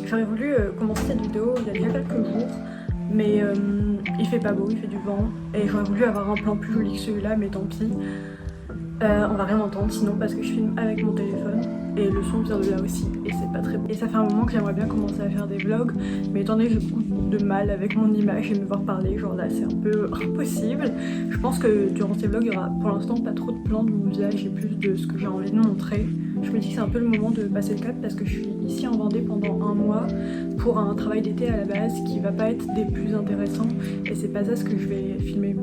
J'aurais voulu commencer cette vidéo il y a déjà quelques jours, mais il fait pas beau, il fait du vent, et j'aurais voulu avoir un plan plus joli que celui-là, mais tant pis. On va rien entendre sinon parce que je filme avec mon téléphone et le son vient de là aussi et c'est pas très bon. Et ça fait un moment que j'aimerais bien commencer à faire des vlogs, mais étant donné que j'ai beaucoup de mal avec mon image et me voir parler, genre là c'est un peu impossible. Je pense que durant ces vlogs il y aura pour l'instant pas trop de plans de mon visage et plus de ce que j'ai envie de montrer. Je me dis que c'est un peu le moment de passer le cap parce que je suis ici en Vendée pendant un mois pour un travail d'été à la base qui va pas être des plus intéressants et c'est pas ça ce que je vais filmer.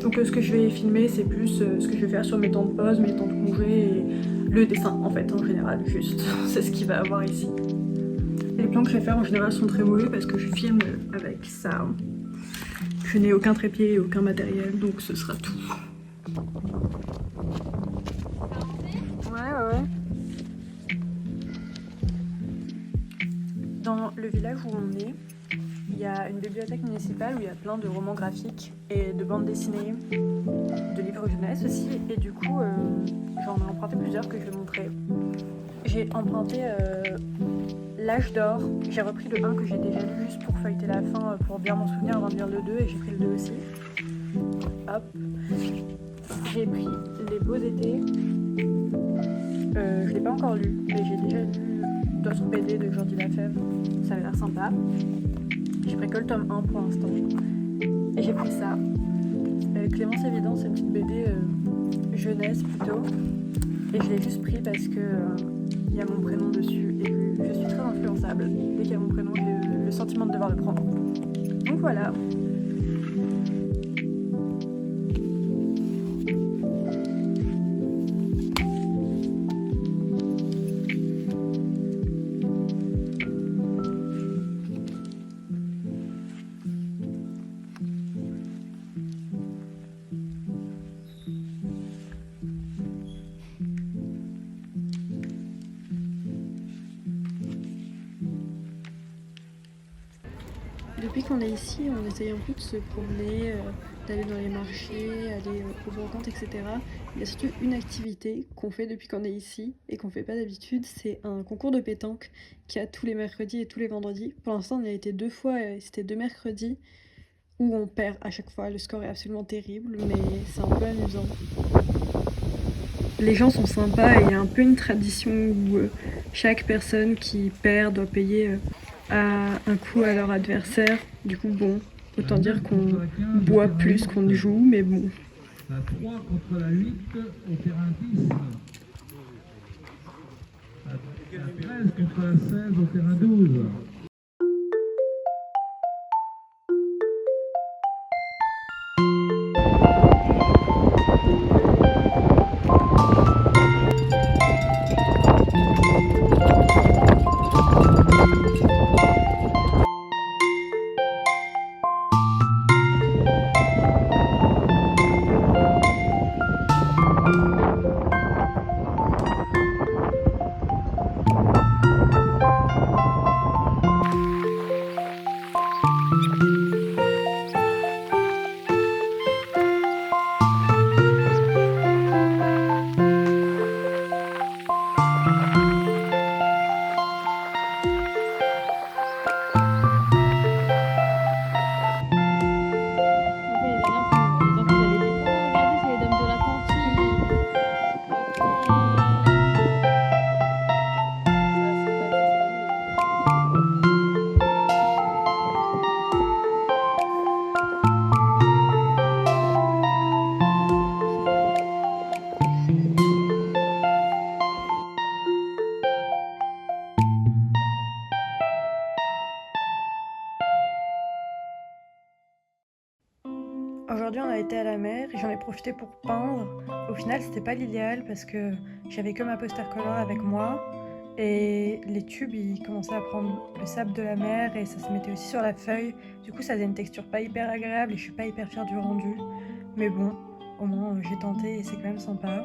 Donc ce que je vais filmer c'est plus ce que je vais faire sur mes temps de pause, mes temps de congé et le dessin en fait en général juste. C'est ce qu'il va avoir ici. Les plans que je vais faire en général sont très mauvais parce que je filme avec ça. Je n'ai aucun trépied et aucun matériel donc ce sera tout. Ouais. Dans le village où on est, il y a une bibliothèque municipale où il y a plein de romans graphiques et de bandes dessinées, de livres jeunesse aussi, et du coup j'en ai emprunté plusieurs que je vais montrer. J'ai emprunté L'Âge d'Or, j'ai repris le 1 que j'ai déjà lu juste pour feuilleter la fin, pour bien m'en souvenir avant de lire le 2 et j'ai pris le 2 aussi. Hop. J'ai pris Les Beaux Étés, je l'ai pas encore lu, mais j'ai déjà lu d'autres BD de Jordi Lafèvre, ça avait l'air sympa. J'ai pris que le tome 1 pour l'instant. Et j'ai pris ça. Clémence Évidence, c'est une petite BD jeunesse plutôt. Et je l'ai juste pris parce que il y a mon prénom dessus et que je suis très influençable. Dès qu'il y a mon prénom, j'ai le sentiment de devoir le prendre. Donc voilà. Depuis qu'on est ici, on essaye un peu de se promener, d'aller dans les marchés, aller aux brocantes, etc. Il y a surtout une activité qu'on fait depuis qu'on est ici et qu'on fait pas d'habitude, c'est un concours de pétanque qu'il y a tous les mercredis et tous les vendredis. Pour l'instant, on y a été 2 fois et c'était 2 mercredis où on perd à chaque fois. Le score est absolument terrible, mais c'est un peu amusant. Les gens sont sympas et il y a un peu une tradition où chaque personne qui perd doit payer un coup à leur adversaire. Du coup, bon, autant dire qu'on boit plus qu'on ne joue, mais bon. La 3 contre la 8 au terrain 10. La 13 contre la 16 au terrain 12. Aujourd'hui, on a été à la mer et j'en ai profité pour peindre. Au final, c'était pas l'idéal parce que j'avais que ma poster color avec moi et les tubes ils commençaient à prendre le sable de la mer et ça se mettait aussi sur la feuille. Du coup, ça faisait une texture pas hyper agréable et je suis pas hyper fière du rendu. Mais bon, au moins j'ai tenté et c'est quand même sympa.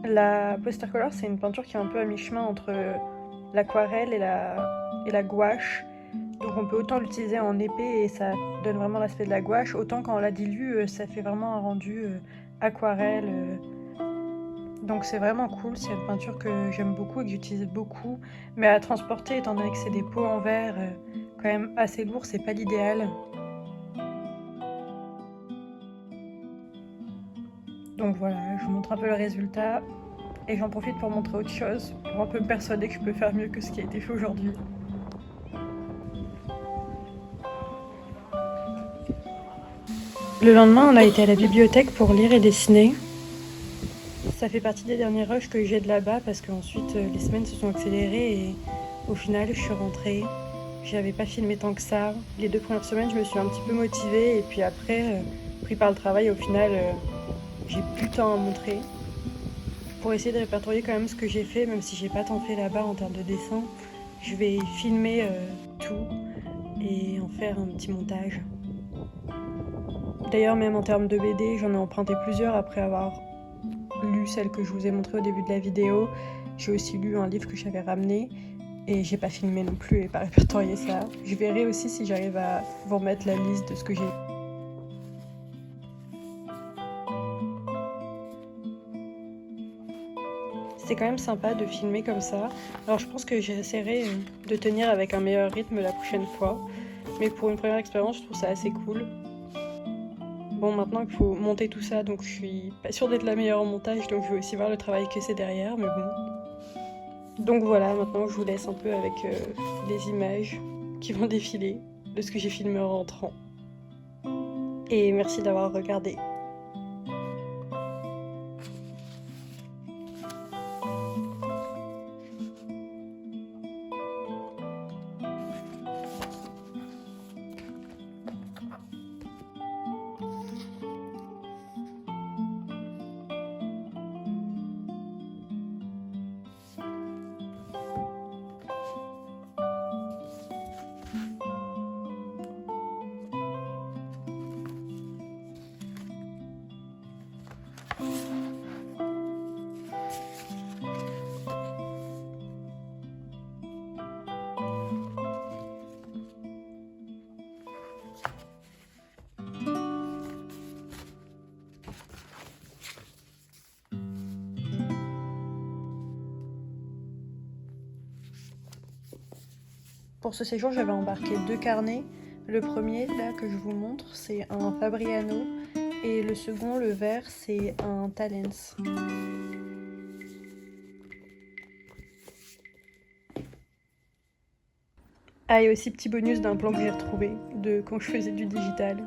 La poster color, c'est une peinture qui est un peu à mi-chemin entre l'aquarelle et la gouache. Donc on peut autant l'utiliser en épais et ça donne vraiment l'aspect de la gouache, autant quand on la dilue, ça fait vraiment un rendu aquarelle. Donc c'est vraiment cool, c'est une peinture que j'aime beaucoup et que j'utilise beaucoup. Mais à transporter, étant donné que c'est des pots en verre quand même assez lourds, c'est pas l'idéal. Donc voilà, je vous montre un peu le résultat. Et j'en profite pour montrer autre chose, pour un peu me persuader que je peux faire mieux que ce qui a été fait aujourd'hui. Le lendemain, on a été à la bibliothèque pour lire et dessiner. Ça fait partie des derniers rushs que j'ai de là-bas parce qu'ensuite les semaines se sont accélérées et au final je suis rentrée. J'avais pas filmé tant que ça. Les 2 premières semaines, je me suis un petit peu motivée et puis après, pris par le travail, au final, j'ai plus de temps à montrer. Pour essayer de répertorier quand même ce que j'ai fait, même si j'ai pas tant fait là-bas en termes de dessin, je vais filmer tout et en faire un petit montage. D'ailleurs, même en termes de BD, j'en ai emprunté plusieurs après avoir lu celle que je vous ai montrée au début de la vidéo. J'ai aussi lu un livre que j'avais ramené et j'ai pas filmé non plus et pas répertorié ça. Je verrai aussi si j'arrive à vous remettre la liste de ce que j'ai. C'est quand même sympa de filmer comme ça. Alors je pense que j'essaierai de tenir avec un meilleur rythme la prochaine fois. Mais pour une première expérience, je trouve ça assez cool. Bon, maintenant il faut monter tout ça, donc je suis pas sûre d'être la meilleure en montage, donc je vais aussi voir le travail que c'est derrière, mais bon. Donc voilà, maintenant je vous laisse un peu avec les images qui vont défiler de ce que j'ai filmé en rentrant. Et merci d'avoir regardé. Pour ce séjour, j'avais embarqué 2 carnets. Le premier, là, que je vous montre, c'est un Fabriano. Et le second, le vert, c'est un Talens. Ah, et aussi petit bonus d'un plan que j'ai retrouvé de quand je faisais du digital.